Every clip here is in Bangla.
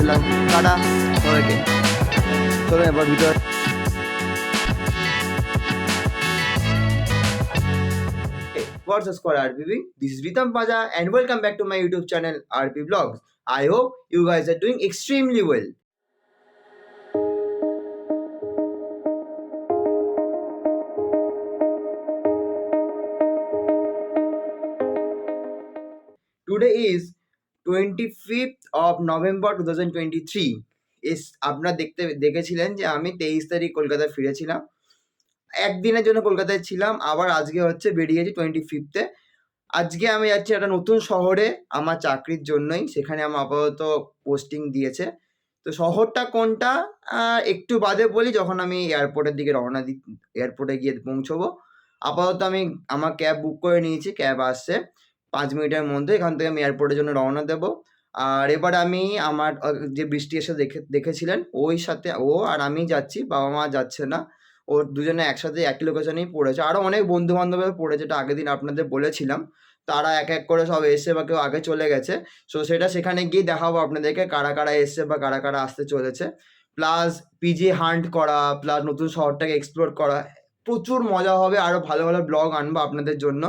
আসলাম, টাটা সবাইকে। চলো এবার ভিতরে। What's up, squad RPB? This is Ritam Paja and welcome back to my YouTube channel RP Vlogs. I hope you guys are doing extremely well. Today is 25th of November 2023. আপনারা দেখেছিলেন যে আমি 23 তারিখ কলকাতায় ফিরেছিলাম, একদিনের জন্য কলকাতায় ছিলাম, আবার আজকে হচ্ছে বেরিয়েছি 25th-এ। আজকে আমি যাচ্ছি একটা নতুন শহরে আমার চাকরির জন্যই, সেখানে আমার আপাতত পোস্টিং দিয়েছে। তো শহরটা কোনটা একটু বাদে বলি, যখন আমি এয়ারপোর্টের দিকে এয়ারপোর্টে গিয়ে পৌঁছবো। আপাতত আমি আমার ক্যাব বুক করে নিয়েছি, ক্যাব আসছে 5 মিনিটের মধ্যে। এখান থেকে আমি এয়ারপোর্টের জন্য রওনা দেবো। আর এবার আমি আমার যে বৃষ্টি এসে দেখেছিলেন, ওই সাথে ও আর আমি যাচ্ছি, বাবা মা যাচ্ছে না। ও দুজনে একসাথে একই লোকেশনেই পড়েছে। আরও অনেক বন্ধু বান্ধবের পড়েছে, যেটা আগের দিন আপনাদের বলেছিলাম। তারা এক এক করে সব এসছে বা কেউ আগে চলে গেছে। সো সেটা সেখানে গিয়ে দেখাবো আপনাদেরকে, কারা কারা এসছে বা কারা কারা আসতে চলেছে। প্লাস পিজি হান্ট করা, প্লাস নতুন শহরটাকে এক্সপ্লোর করা, প্রচুর মজা হবে। আরও ভালো ভালো ব্লগ আনবো আপনাদের জন্য।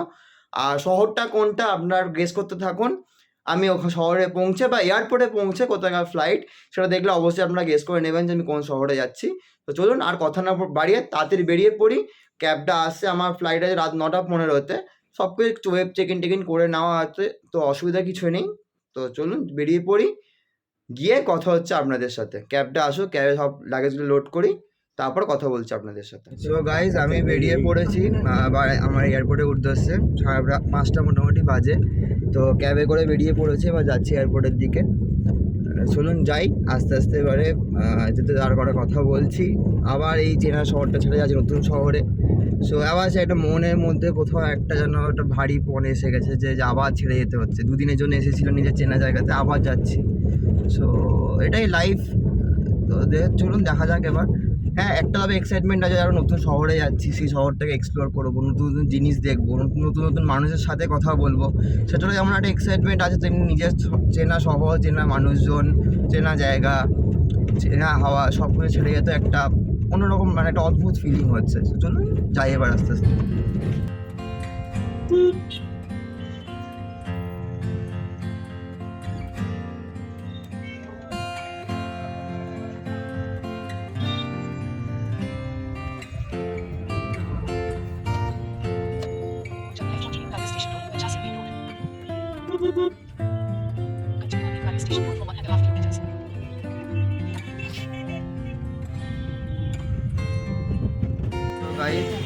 আর শহরটা কোনটা আপনার গেস করতে থাকুন। আমি ওখানে শহরে পৌঁছে বা এয়ারপোর্টে পৌঁছে কোথাকার ফ্লাইট, সেটা দেখলে অবশ্যই আপনারা গেস করে নেবেন যে আমি কোন শহরে যাচ্ছি। তো চলুন আর কথা না বাড়িয়ে তাড়াতাড়ি বেরিয়ে পড়ি। ক্যাবটা আসছে, আমার ফ্লাইট আছে রাত 9:15-তে। সব কিছু ওয়েব চেক ইন করে নেওয়া আছে, তো অসুবিধা কিছু নেই। তো চলুন বেরিয়ে পড়ি, গিয়ে কথা হচ্ছে আপনাদের সাথে। ক্যাবটা আসুক, ক্যাবে সব লাগেজগুলো লোড করি, তারপর কথা বলছি আপনাদের সাথে। সো গাইজ, আমি বেরিয়ে পড়েছি আমার এয়ারপোর্টে উদ্দেশ্যে। 5টা মোটামুটি বাজে। তো ক্যাবে করে বেরিয়ে পড়েছি, এবার যাচ্ছি এয়ারপোর্টের দিকে। চলুন যাই আস্তে আস্তে। এবারে যেতে আর করে কথা বলছি। আবার এই চেনা শহরটা ছেড়ে যাচ্ছি নতুন শহরে। সো আবার সে একটা মনের মধ্যে কোথাও একটা যেন একটা ভারী পণ এসে গেছে যে আবার ছেড়ে যেতে হচ্ছে। দুদিনের জন্য এসেছিলাম নিজের চেনা জায়গাতে, আবার যাচ্ছি। সো এটাই লাইফ। তো চলুন দেখা যাক এবার। হ্যাঁ, একটা তবে এক্সাইটমেন্ট আছে, যারা নতুন শহরে যাচ্ছি, সেই শহরটাকে এক্সপ্লোর করবো, নতুন নতুন জিনিস দেখবো, নতুন নতুন মানুষের সাথে কথা বলবো। সেটারও যেমন একটা এক্সাইটমেন্ট আছে, তেমনি নিজের চেনা শহর, চেনা মানুষজন, চেনা জায়গা, চেনা হাওয়া, সব কিছু ছেড়ে যেতে একটা অন্যরকম মানে একটা অদ্ভুত ফিলিং হচ্ছে। চলুন যাই এবার আস্তে আস্তে।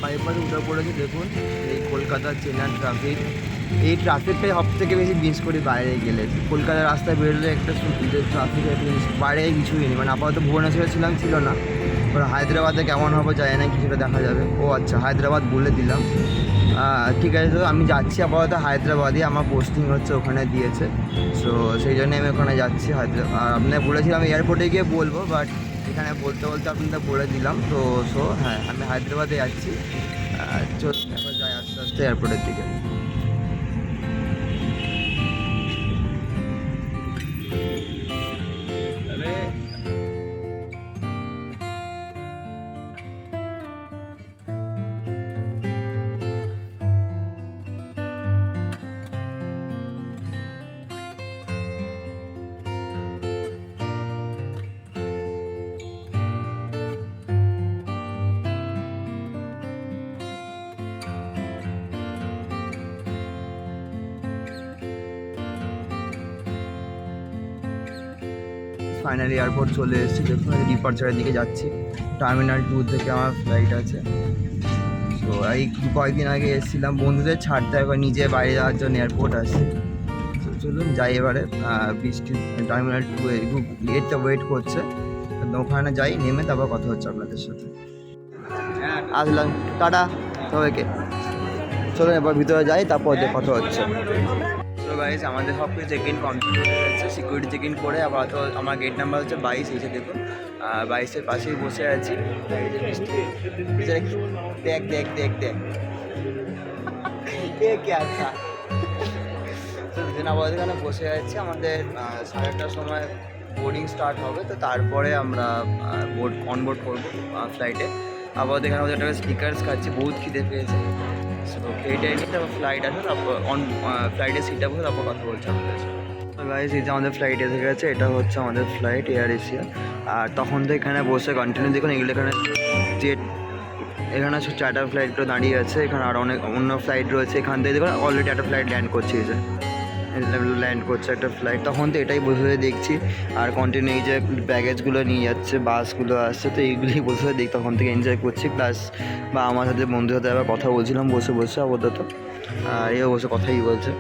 বাইপাসে উঠে পড়েছি, দেখুন এই কলকাতার চেনার ট্রাফিক। এই ট্রাফিকটাই সব থেকে বেশি মিস করি বাইরে গেলে। কলকাতার রাস্তায় বেরোলে একটা ট্রাফিকের বাইরে কিছুই নেই। মানে আপাতত ভুবনেশ্বরে ছিল না। ওর হায়দ্রাবাদে কেমন হবে যায় না, কিছুটা দেখা যাবে। ও আচ্ছা, হায়দ্রাবাদ বলে দিলাম। ঠিক আছে, তো আমি যাচ্ছি আপাতত হায়দ্রাবাদে, আমার পোস্টিং হচ্ছে ওখানে দিয়েছে। সো সেই জন্যে আমি ওখানে যাচ্ছি হায়দ্রাবাদ। আর আপনার বলেছিলাম এয়ারপোর্টে গিয়ে বলবো, বাট এখানে বলতে বলতে আপনাদের বলে দিলাম। তো সো হ্যাঁ, আমি হায়দ্রাবাদে যাচ্ছি। চল এবার যাই আস্তে আস্তে এয়ারপোর্টের দিকে। ফাইনালি এয়ারপোর্ট চলে এসেছি। দেখুন ডিপার্চারের দিকে যাচ্ছি। টার্মিনাল 2 থেকে আমার ফ্লাইট আছে। তো এই কয়েকদিন আগে এসেছিলাম, বন্ধুদের ছাড়তে এবার নিজে বাইরে যাওয়ার জন্য এয়ারপোর্ট আসছে। তো চলুন যাই এবারে। বৃষ্টি টার্মিনাল 2 গেটটা ওয়েট করছে, ওখানে যাই, নেমে তারপর কথা হচ্ছে আপনাদের সাথে। আসলাম, টাটা সবাইকে। চলুন এবার ভিতরে যাই, তারপর কথা হচ্ছে। তো গাইস, আমাদের সব কিছু চেক-ইন কমপ্লিট হয়ে গেছে। সিকিউরিটি চেক-ইন করে আবার তো আমার গেট নাম্বার হচ্ছে 22। এসে দেখুন 22-এর পাশেই বসে আছি। দেখ দেখ দেখ দেখ কে আচ্ছা। তো দিন আবার এখানে বসে আছি। আমাদের 8:30টার সময় বোর্ডিং স্টার্ট হবে, তো তারপরে আমরা অনবোর্ড করবো ফ্লাইটে। আপাতত এখানে আমাদের একটা স্নিকার্স খাচ্ছি, বহুত খিদে পেয়েছে। সো খেয়ে নিয়ে তারপর ফ্লাইট আসবে, তারপর ফ্লাইটে সিটটা বসে তারপর কথা বলছি আপনাদের সাথে। তো গাইস, এই যে আমাদের ফ্লাইট এসে গেছে, এটা হচ্ছে আমাদের ফ্লাইট এয়ার এশিয়া। আর তখন তো এখানে বসে কন্টিনিউ দেখুন এগুলো, এখানে জেট, এখানে চার্টার ফ্লাইটগুলো দাঁড়িয়ে আছে, এখানে আরও অনেক অন্য ফ্লাইট রয়েছে। এখান থেকে দেখুন অলরেডি একটা ফ্লাইট ল্যান্ড করছে, এই যে ল্যান্ড করছে একটা ফ্লাইট। তখন তো এটাই বসে বসে দেখছি, আর কন্টিনিউ এই যে ব্যাগেজগুলো নিয়ে যাচ্ছে, বাসগুলো আসছে, তো এইগুলি বসে বসে দেখি, তখন থেকে এনজয় করছি। প্লাস বা আমার সাথে বন্ধুর সাথে আবার কথা বলছিলাম বসে বসে আপাতত, আর এও বসে কথাই বলছে।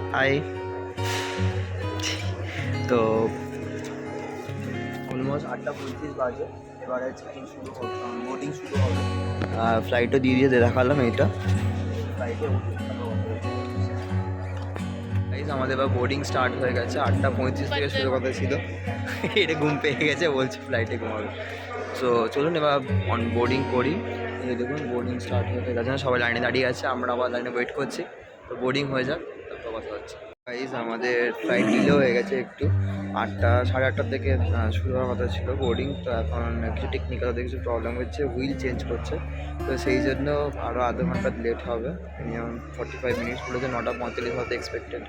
তো অলমোস্ট 8:35 বাজে, এবারে চেকিং শুরু হবে, বোর্ডিং শুরু হবে। ফ্লাইটও দিয়ে দেখালাম এইটা ফ্লাইটে। আমাদের এবার বোর্ডিং স্টার্ট হয়ে গেছে, 8:35 থেকে শুরু কথা ছিল। এটা ঘুম পেয়ে গেছে, বলছি ফ্লাইটে ঘুমাবে। সো চলুন এবার বোর্ডিং করি। এই দেখুন বোর্ডিং স্টার্ট হয়ে গেছে, সবাই লাইনে দাঁড়িয়ে আছে, আমরা আবার লাইনে ওয়েট করছি। তো বোর্ডিং হয়ে যাক, তারপর কথা হচ্ছে। গাইস, আমাদের ফ্লাইট ডিলে হয়ে গেছে একটু, 8:30 থেকে শুরু হওয়ার কথা ছিল বোর্ডিং। তো এখন কিছু টেকনিক্যাল কিছু প্রবলেম হচ্ছে, হুইল চেঞ্জ করছে, তো সেই জন্য আরও আধ ঘন্টা লেট হবে। মিনিমাম 45 মিনিটস বলেছে, 9:45 মতো এক্সপেক্টেড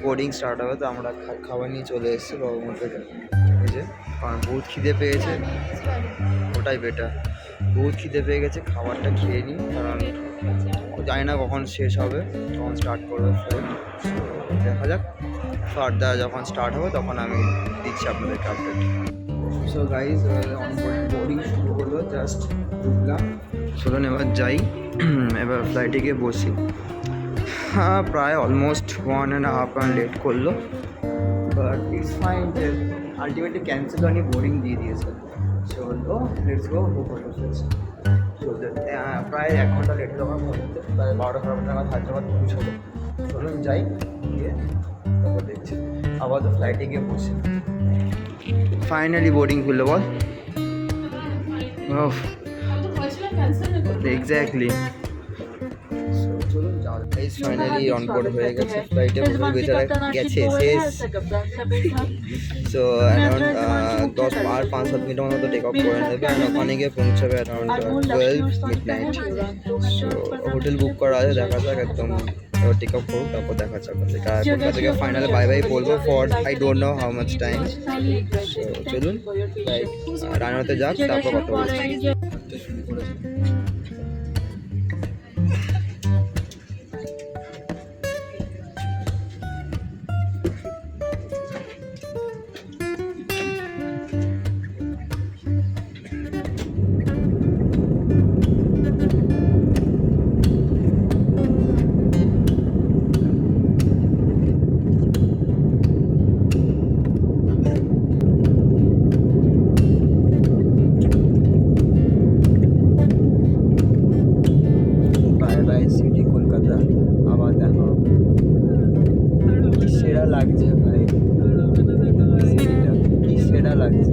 বোর্ডিং স্টার্ট হবে। তো আমরা খাবার নিয়ে চলে এসেছি বাবুর থেকে, এই যে, কারণ বহুত খিদে পেয়েছে, ওটাই বেটার। বহুত খিদে পেয়ে গেছে, খাবারটা খেয়ে নিই, কারণ জানি না কখন শেষ হবে, কখন স্টার্ট করবে ফ্লাইট। দেখা যাক, ফার্দার যখন স্টার্ট হবে তখন আমি দিচ্ছি আপনাদেরকে আপডেট। সো গাইজ, বোর্ডিং শুরু হলো, জাস্ট ঢুকলাম। চলুন এবার যাই, এবার ফ্লাইটে গিয়ে বসি। হ্যাঁ, প্রায় অলমোস্ট 1.5 আওয়ার লেট করলো, বাট ইটস ফাইন। যে আলটিমেটলি ক্যান্সেল হয়নি, বোর্ডিং দিয়ে দিয়েছে। চলো লেটস গো, প্রায় 1 ঘন্টা লেট হলো আমার বলতে, প্রায় 12:30 নাগাদ হায়দ্রাবাদ পৌঁছলো। চলুন যাই, গিয়ে তারপর দেখছি। আবার তো ফ্লাইটে গিয়ে বসি। ফাইনালি বোর্ডিং খুললো, বল। এক্স্যাক্টলি। চলুন যাওয়া, ফাইনালি অনবোর্ড হয়ে গেছে, ফ্লাইটে বসে বেচারা গেছে শেষ। সো অ্যারাউন্ড 5-7 মিনিটের মতো টেক অফ করে নেবে, আর ওখানে গিয়ে পৌঁছাবে around 12 midnight. So hotel book করা আছে, দেখা যাক একদম টেক অফ করুক, তারপর দেখা যাক। আর কলকাতা থেকে ফাইনালি বাই বাই বলবো for I don't know how much time. So চলুন রানাতে যাক, তারপর কথা বলছি। শুরু করেছি। লাগছে ভাই, কি সেরা লাগছে।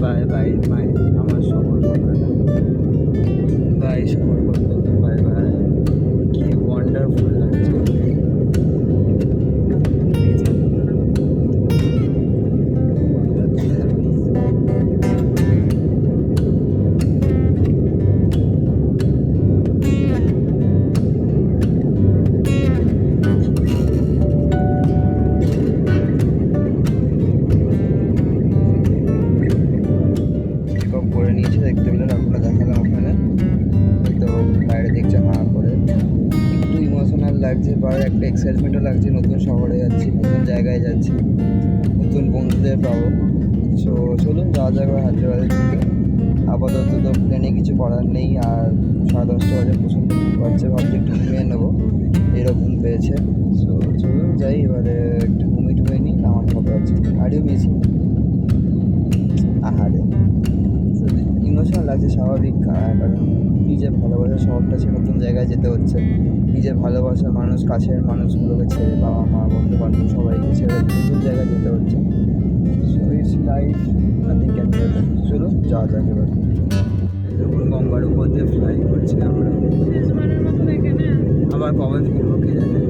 বাই বাই বাই, আমার সফর কলকাতা, বাই সফর কলকাতা, বাই বাই। কি ওয়ান্ডারফুল লাগছে। লাগছে, বা একটা এক্সাইটমেন্টও লাগছে, নতুন শহরে যাচ্ছি, নতুন জায়গায় যাচ্ছি, নতুন বন্ধুদের পাবো। সো চলুন যাওয়া যাবে হায়দ্রাবাদের দিকে। আপাতত তো প্লেনে কিছু করার নেই, আর 10:30 বাজে পছন্দ করছে, ভাবছি একটু ঘুমিয়ে নেবো, এরকম পেয়েছে। সো চলুন যাই, এবারে একটু ঘুমিয়ে নিই, আমার খবর আছে। আরও বেশি আহারে ইমোশনাল লাগছে, স্বাভাবিক, কারণ নিজের ভালোবাসার শহরটা সে নতুন জায়গায় যেতে হচ্ছে, নিজের ভালোবাসার মানুষ, কাছের মানুষগুলোকে ছেড়ে, বাবা মা বন্ধু বান্ধব সবাইকে ছেড়ে নতুন জায়গায় যেতে হচ্ছে। So it's life, nothing can be better. চলুন যাওয়া যাক এবার। যখন গঙ্গার উপর দিয়ে ফ্লাই করছি আমরা, আবার কবে ফিরবো কে জানে।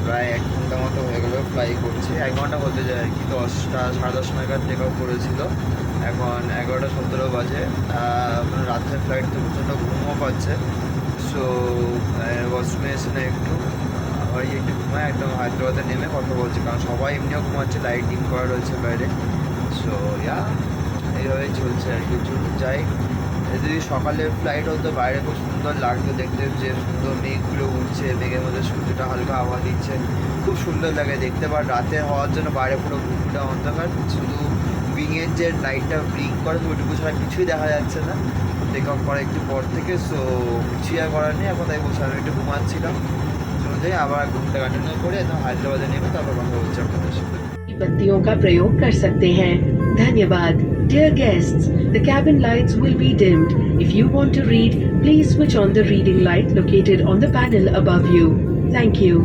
প্রায় 1 ঘন্টা মতো হয়ে গেল ফ্লাই করছি। 1 ঘন্টা হতে যায় আর কি। 10টা 10:30 নাগাদ টেক অফ করেছিল। এখন 11:17 বাজে। মানে রাতের ফ্লাইট তো প্রচণ্ড ঘুমও পাচ্ছে। সো ওয়াশরুমে এসে না একটু আবার একটু ঘুমায় একদম হায়দ্রাবাদে নেমে কথা বলছি, কারণ সবাই এমনিও ঘুমাচ্ছে, লাইট ডিম করা রয়েছে বাইরে। সো এইভাবেই চলছে আর কি। যাই, যদি সকালের ফ্লাইট হতো বাইরে খুব সুন্দর লাগতো দেখতে, যে সুন্দর মেঘগুলো উঠছে, মেঘের মধ্যে সূর্যটা হালকা হাওয়া দিচ্ছে, খুব সুন্দর লাগে দেখতে। বা রাতে হওয়ার জন্য বাইরে পুরো ঘুমটা অন্ধকার, শুধু উইংয়ের যে লাইটটা ব্লিঙ্ক করে ওইটুকু ছাড়া কিছুই দেখা যাচ্ছে না টেক অফ করা একটু পর থেকে। সো কিছুই আর করার নেই, এখন তাই বসে আমি একটু ঘুমাচ্ছিলাম। চলে আবার ঘুমটা কন্টিনিউ করে একদম হায়দ্রাবাদে নেমে তারপর কথা বলছি আপনাদের সাথে। बत्तियों का प्रयोग कर सकते हैं। धन्यवाद। Dear guests, the cabin lights will be dimmed. If you want to read, please switch on the reading light located on the panel above you. Thank you.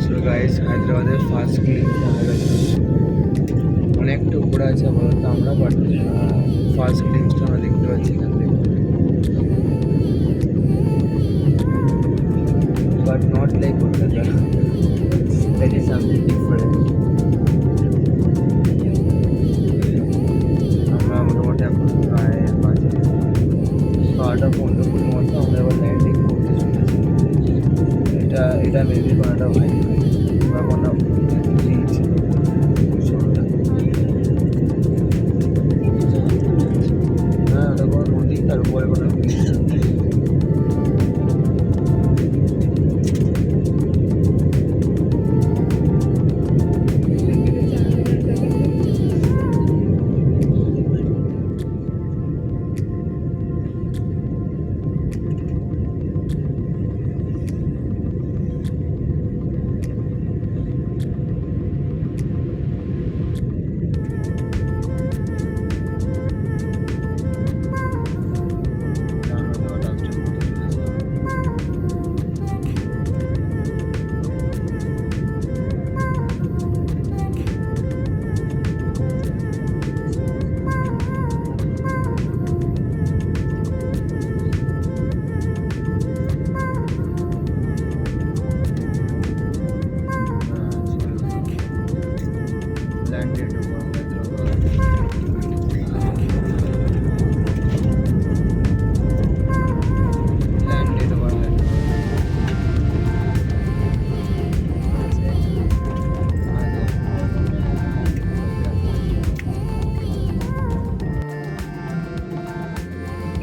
So guys, হায়দ্রাবাদের ফার্স্ট ক্লিনিক দেখা গেছে। অনেকটা উপরে আছে আপাতত আমরা, বাট ফার্স্ট ক্লিনিকটা আমরা দেখতে পাচ্ছি এখান থেকে। But not like Kolkata, that is something different. আমরা মোটামুটি এখন প্রায় বাজে 12:15 মতো আমরা এবার ল্যান্ডিং করতে চলেছি। এটা মেবি কোনোটা হয় বা কোনো ব্রিজ, হ্যাঁ ওটা কোনো নদী, তার উপরে কোনো ব্রিজ।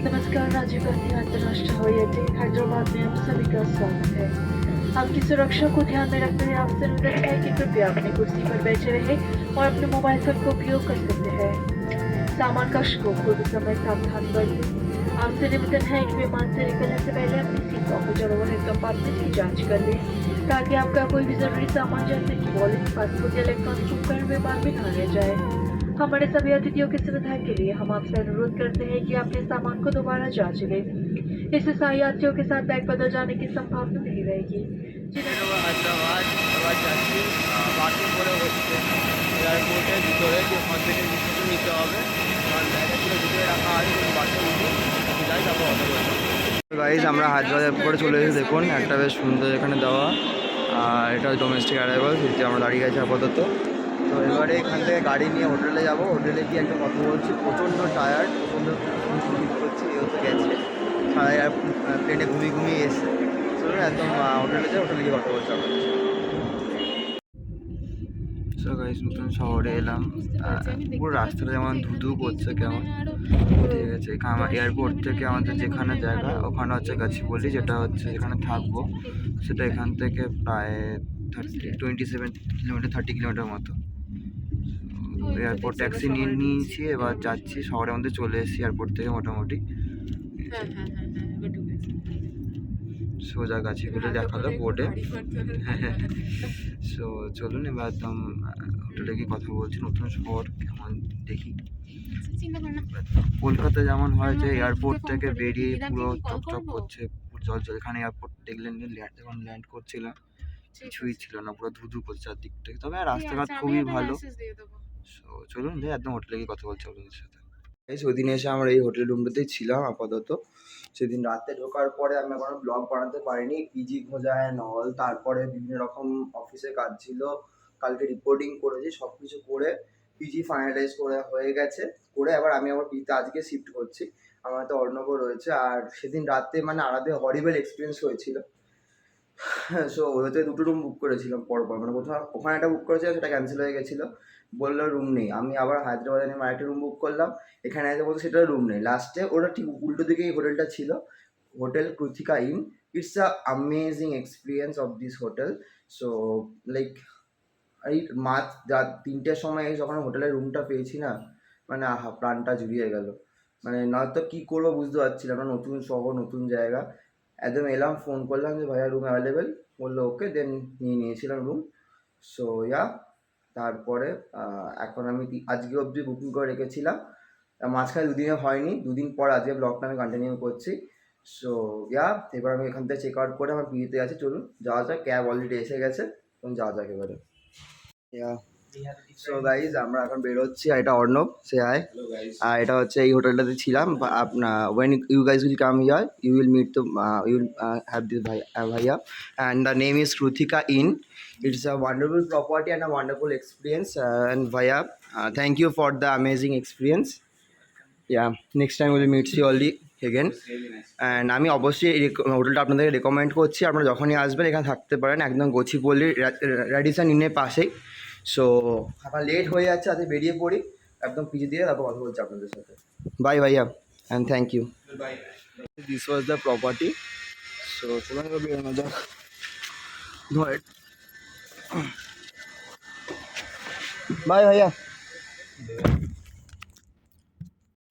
नमस्कार, राजीव गांधी अंतर्राष्ट्रीय हवाई अड्डे हैदराबाद में आप सभी का स्वागत है। आपकी सुरक्षा को ध्यान में रखते हुए आपसे निवेदन है कि कृपया अपनी कुर्सी पर बैठे रहे और अपने मोबाइल फोन का उपयोग कर सकते हैं। सामान कक्ष को खोलते समय सावधान बरतें। आपसे निवेदन है कि विमान से निकलने से पहले अपनी सीट ऑफिसर ओवरहेड कंपार्टमेंट की जांच कर लें, ताकि आपका कोई भी जरूरी सामान जैसे कि वॉलेट, पासपोर्ट या इलेक्ट्रॉनिक उपकरण विमान में न ले जाए। हमारे सभी अतिथियों की सुविधा के लिए हम आपसे अनुरोध करते हैं कि अपने सामान को दोबारा जांच लें। इससे सही यात्रियों के साथ बैग बदल जाने की संभावना नहीं रहेगी। হায়দ্রাবাদ আবার যাচ্ছি, বাসে করে হচ্ছে এয়ারপোর্টের ভিতরে, যে ওখান থেকে কিছু নিতে হবে, কারণ ব্যাগগুলো ভিতরে রাখা আছে, কিন্তু বাসে উঠে যাই তারপর অটো করবো। গাইজ, আমরা হায়দ্রাবাদ এয়ারপোর্টে চলে এসেছি। দেখুন একটা বেশ সুন্দর এখানে দেওয়া, আর এটা ডোমেস্টিক অ্যারাইভাল, যেটি আমরা দাঁড়িয়ে গেছি আপাতত। তো এবারে এখান থেকে গাড়ি নিয়ে হোটেলে যাব। হোটেলে গিয়ে একটা কথা বলছি, প্রচণ্ড টায়ার্ড, প্রচণ্ড ফিল করছি, এও তো গেছে সারা প্লেনে ঘুমিয়ে ঘুমিয়ে এসছে। চলুন একদম হোটেলে যাই, হোটেলে গিয়ে কথা বলছি আপনাদের সাথে। সো গাইস, নতুন শহরে এলাম, পুরো রাস্তাটা যেমন ধুধু করছে, কেমন ঠিক আছে। আমার এয়ারপোর্ট থেকে আমাদের যেখানে জায়গা ওখানে হচ্ছে গাছিবলি, যেটা হচ্ছে যেখানে থাকবো, সেটা এখান থেকে প্রায় 27 কিলোমিটার, 30 কিলোমিটার মতো। এয়ারপোর্ট ট্যাক্সি নিয়ে নিয়েছি, এবার যাচ্ছি, শহরের মধ্যে চলে এসেছি এয়ারপোর্ট থেকে মোটামুটি। সোজা গাছিগুলো দেখালো বোর্ডে। সো চলুন এবার একদম হোটেলে গিয়ে কথা বলছি। নতুন শহর কেমন দেখি। কলকাতা যেমন হয় যে এয়ারপোর্ট থেকে বেরিয়ে পুরো চকচক করছে, জল জল। এখানে এয়ারপোর্ট দেখলেন যখন ল্যান্ড করছিলাম কিছুই ছিল না, পুরো ধুধু করছে চারদিক থেকে। তবে রাস্তাঘাট খুবই ভালো। সো চলুন একদম হোটেলে গিয়ে কথা বলছি আপনাদের সাথে। সেদিন এসে আমরা এই হোটেল রুমটাতেই ছিলাম আপাতত। সেদিন রাতে ঢোকার পরে আমি কোনো ব্লগ বানাতে পারিনি, পিজি খোঁজা অ্যান্ড অল, তারপরে বিভিন্ন রকম অফিসে কাজ ছিল, কালকে রিপোর্টিং করেছি, সব কিছু করে পিজি ফাইনালাইজ করে হয়ে গেছে। করে আমি আবার পিজিতে আজকে শিফট করছি, আমার তো অর্ণব রয়েছে। আর সেদিন রাতে মানে আলাদা হরিবেল এক্সপিরিয়েন্স হয়েছিল। সো ওতে দুটো রুম বুক করেছিলাম পরপর, মানে প্রথমে ওখানে একটা বুক করেছিলাম, সেটা ক্যান্সেল হয়ে গেছিলো, বললো রুম নেই। আমি আবার হায়দ্রাবাদে নেমে আরেকটা রুম বুক করলাম, এখানে এসে বলতে সেটাও রুম নেই। লাস্টে ওটা ঠিক উল্টো দিকে এই হোটেলটা ছিল, hotel Krithika inn. It's a amazing experience of this hotel. So like এই রাত 3টের সময় যখন হোটেলের রুমটা পেয়েছি না, মানে আহা, প্রাণটা জুড়িয়ে গেল। মানে নয়তো কী করবো বুঝতে পারছিলাম না, নতুন শহর, নতুন জায়গা। একদম এলাম, ফোন করলাম যে ভাইয়া রুম অ্যাভেলেবেল, বললো ওকে, দেন নিয়েছিলাম রুম। সো ইয়া, তারপরে এখন আমি আজকে অবধি বুকিং করে রেখেছিলাম, মাঝখানে দুদিনে হয়নি, দুদিন পর আজকে ব্লগটা আমি কন্টিনিউ করছি। সো ইয়া, এবার আমি এখান থেকে চেক আউট করে আমার পিজিতে আছে, চলুন যাওয়া যাক। ক্যাব অলরেডি এসে গেছে, তখন যাওয়া যাক এবারে। ইয়া, সো গাইজ আমরা এখন বেরোচ্ছি। আর এটা অর্ণব, সে আয়। আর এটা হচ্ছে এই হোটেলটাতে ছিলাম। আপনার when you guys will come here, you will meet the you will have this ভাইয়া, and the name is Krithika inn. It's a wonderful property and a wonderful experience. And Vaya, thank you for the amazing experience. Yeah, next time we'll meet you only again. And আমি অবশ্যই এই হোটেলটা আপনাদেরকে রেকমেন্ড করছি। আপনারা যখনই আসবেন এখানে থাকতে পারেন, একদম গছিপল্লির র্যাডিসন ইনের পাশেই। সো এখন লেট হয়ে যাচ্ছে, আজকে বেরিয়ে পড়ি একদম পিজি দিয়ে, তারপর কথা বলছি আপনাদের সাথে। বাই ভাইয়া, and thank you. This was the property. So চলুন বেরোনো যাক। ধর, বাই ভাইয়া।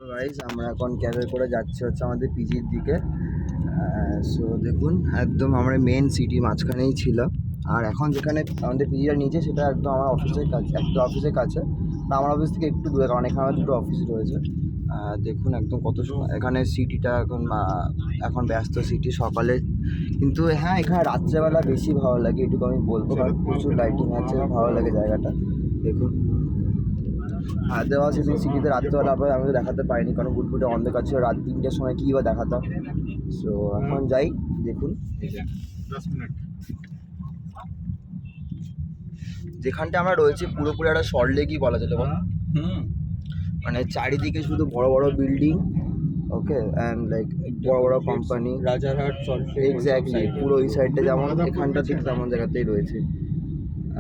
গাইজ আমরা এখন ক্যাবে করে যাচ্ছি হচ্ছে আমাদের পিজির দিকে। সো দেখুন, একদম আমরা মেন সিটি মাঝখানেই ছিল। আর এখন যেখানে আমাদের পিজিটা নিচে, সেটা একদম আমার অফিসের কাছে, একটা অফিসের কাছে। আমার অফিস থেকে একটু দূরে, কারণ এখানে আমার দুটো অফিস রয়েছে। দেখুন একদম কত সময় এখানে সিটিটা এখন ব্যস্ত সিটি সকালে। কিন্তু হ্যাঁ, এখানে রাত্রেবেলা বেশি ভালো লাগে, এটুকু আমি বলবো, কারণ প্রচুর লাইটিং আছে, ভালো লাগে জায়গাটা। দেখুন হায়দ্রাবাদ সেদিন সিটিতে রাত্রেবেলা আমি তো দেখাতে পারিনি, কারণ গুটগুটে অন্ধকার ছিল, রাত 3টের সময় কী বা দেখাতাম। সো এখন যাই, দেখুন যেখানটা আমরা রয়েছি পুরোপুরি একটা সল্টলেকই বলা যেতে পারে। মানে চারিদিকে শুধু বড় বড় বিল্ডিং, ওকে, অ্যান্ড লাইক বড় বড় কোম্পানি, রাজারহাট, সল্টলেক, এক্স্যাক্টলি পুরো ওই সাইডটা যেমন, এখানটা ঠিক তেমন জায়গাতেই রয়েছে।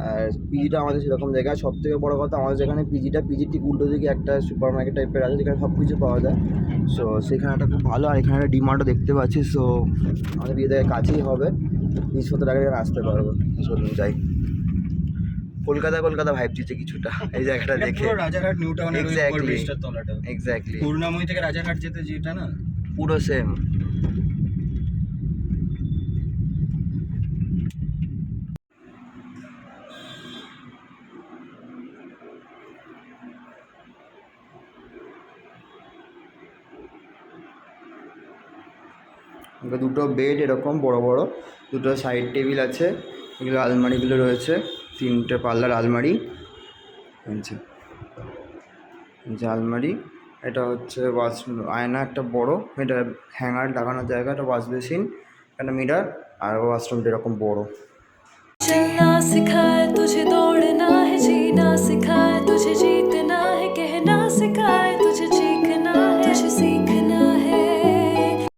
আর পিজিটা আমাদের সেরকম জায়গায়। সব থেকে বড়ো কথা, আমাদের যেখানে পিজির ঠিক উল্টো দিকে একটা সুপার মার্কেট টাইপের আছে, যেখানে সব কিছু পাওয়া যায়। সো সেখানে একটা খুব ভালো, আর এখানে একটা ডিমান্ডও দেখতে পাচ্ছি। সো আমাদের পিজি থেকে কাছেই হবে, 20-70 টাকা এখানে আসতে পারবো। চলুন যাই। কলকাতা ভাইব দিচ্ছে কিছুটা এই জায়গাটা দেখে। রাজারহাট নিউ টাউনের উপর ব্রিজটার তলাটা, এক্স্যাক্টলি করুণাময়ী থেকে রাজারহাট যেতে যেটা না, পুরো সেম। দুটো বেড এরকম বড় বড়, দুটো সাইড টেবিল আছে, এগুলো আলমারিগুলো রয়েছে, 3টে পাল্লার আলমারি আছে। যে আলমারি, এটা হচ্ছে আয়না একটা বড়, এটা হ্যাঙ্গার লাগানোর জায়গা, একটা ওয়াশ বেসিন, একটা মিরার, আর ওয়াশরুমটা এরকম বড়।